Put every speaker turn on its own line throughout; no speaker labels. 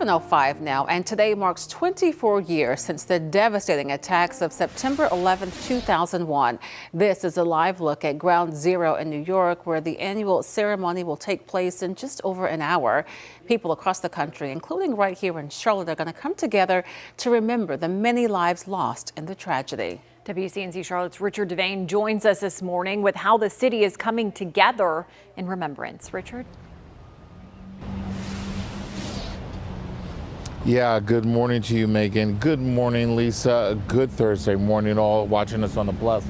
7:05 now, and today marks 24 years since the devastating attacks of September 11, 2001. This is a live look at Ground Zero in New York, where the annual ceremony will take place in just over an hour. People across the country, including right here in Charlotte, are going to come together to remember the many lives lost in the tragedy.
WCNC Charlotte's Richard Devane joins us this morning with how the city is coming together in remembrance. Richard?
Yeah, good morning to you, Megan. Good morning, Lisa. Good Thursday morning, all watching us on the Plus.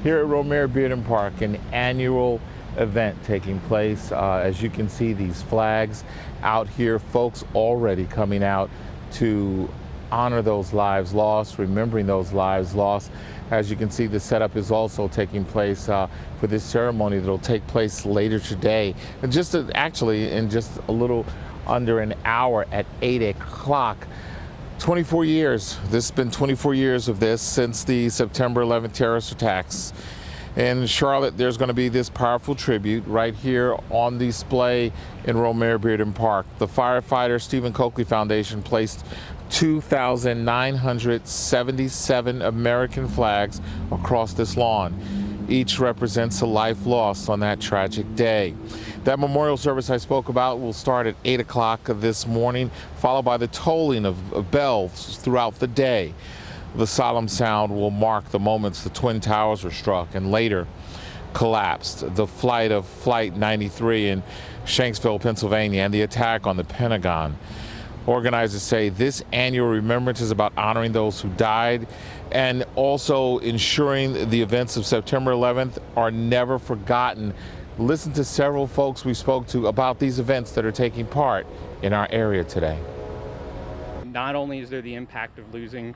Here at Romare Bearden Park, an annual event taking place. As you can see, these flags out here, folks already coming out to honor those lives lost, remembering those lives lost. As you can see, the setup is also taking place for this ceremony that will take place later today. And actually in just a little under an hour at 8 o'clock. 24 years. This has been 24 years of this since the September 11th terrorist attacks. In Charlotte, there's going to be this powerful tribute right here on display in Romare Bearden Park. The firefighter Stephen Coakley Foundation placed 2,977 American flags across this lawn. Each represents a life lost on that tragic day. That memorial service I spoke about will start at 8 o'clock this morning, followed by the tolling of bells throughout the day. The solemn sound will mark the moments the Twin Towers were struck and later collapsed, the flight of Flight 93 in Shanksville, Pennsylvania, and the attack on the Pentagon. Organizers say this annual remembrance is about honoring those who died and also ensuring the events of September 11th are never forgotten. Listen to several folks we spoke to about these events that are taking part in our area today.
Not only is there the impact of losing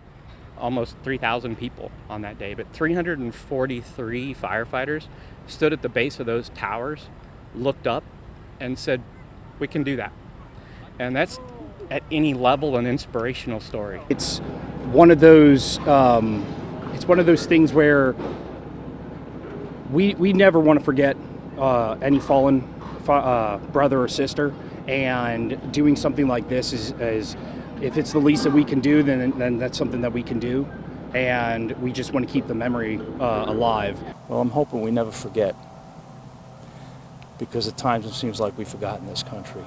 almost 3,000 people on that day, but 343 firefighters stood at the base of those towers, looked up, and said, "We can do that." And that's at any level an inspirational story.
It's one of those things where we never want to forget any fallen brother or sister, and doing something like this is if it's the least that we can do, then that's something that we can do, and we just want to keep the memory alive.
Well, I'm hoping we never forget, because at times it seems like we've forgotten this country.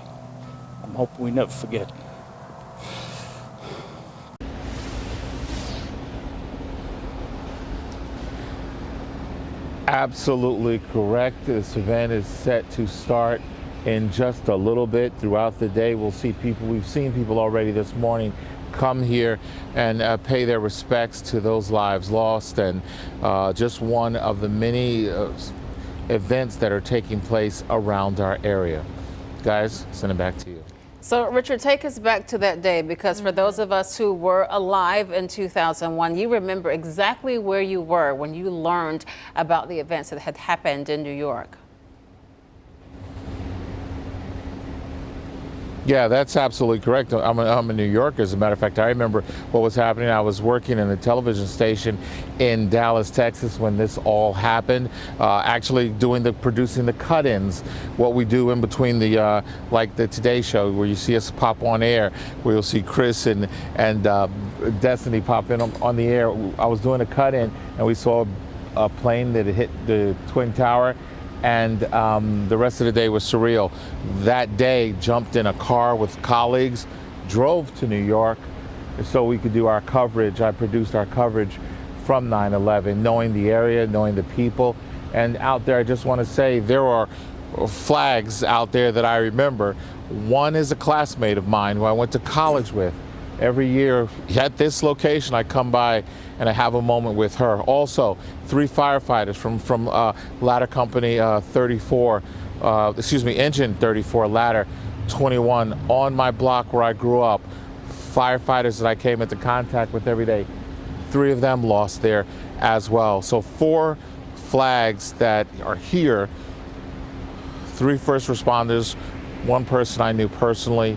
I'm hoping we never forget.
Absolutely correct. This event is set to start in just a little bit. Throughout the day, we'll see people. We've seen people already this morning come here and pay their respects to those lives lost, and just one of the many events that are taking place around our area. Guys, send it back to you.
So, Richard, take us back to that day, because for those of us who were alive in 2001, you remember exactly where you were when you learned about the events that had happened in New York.
Yeah, that's absolutely correct. I'm in New York, as a matter of fact. I remember what was happening. I was working in a television station in Dallas, Texas, when this all happened. Actually producing the cut-ins, what we do in between the like the Today Show, where you see us pop on air, where you'll see Chris and Destiny pop in on the air. I was doing a cut-in, and we saw a plane that hit the Twin Tower. And the rest of the day was surreal. That day, jumped in a car with colleagues, drove to New York so we could do our coverage. I produced our coverage from 9/11, knowing the area, knowing the people. And out there, I just want to say, there are flags out there that I remember. One is a classmate of mine who I went to college with. Every year at this location, I come by and I have a moment with her. Also, 3 firefighters from ladder company 34, engine 34, ladder 21, on my block where I grew up. Firefighters that I came into contact with every day. 3 of them lost there as well. So 4 flags that are here. 3 first responders, 1 person I knew personally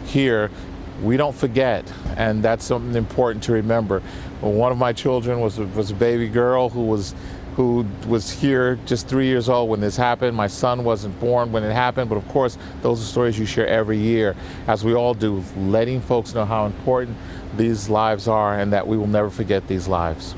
here. We don't forget, and that's something important to remember. Well, one of my children was a baby girl who who was here just 3 years old when this happened. My son wasn't born when it happened, but of course, those are stories you share every year, as we all do, letting folks know how important these lives are and that we will never forget these lives.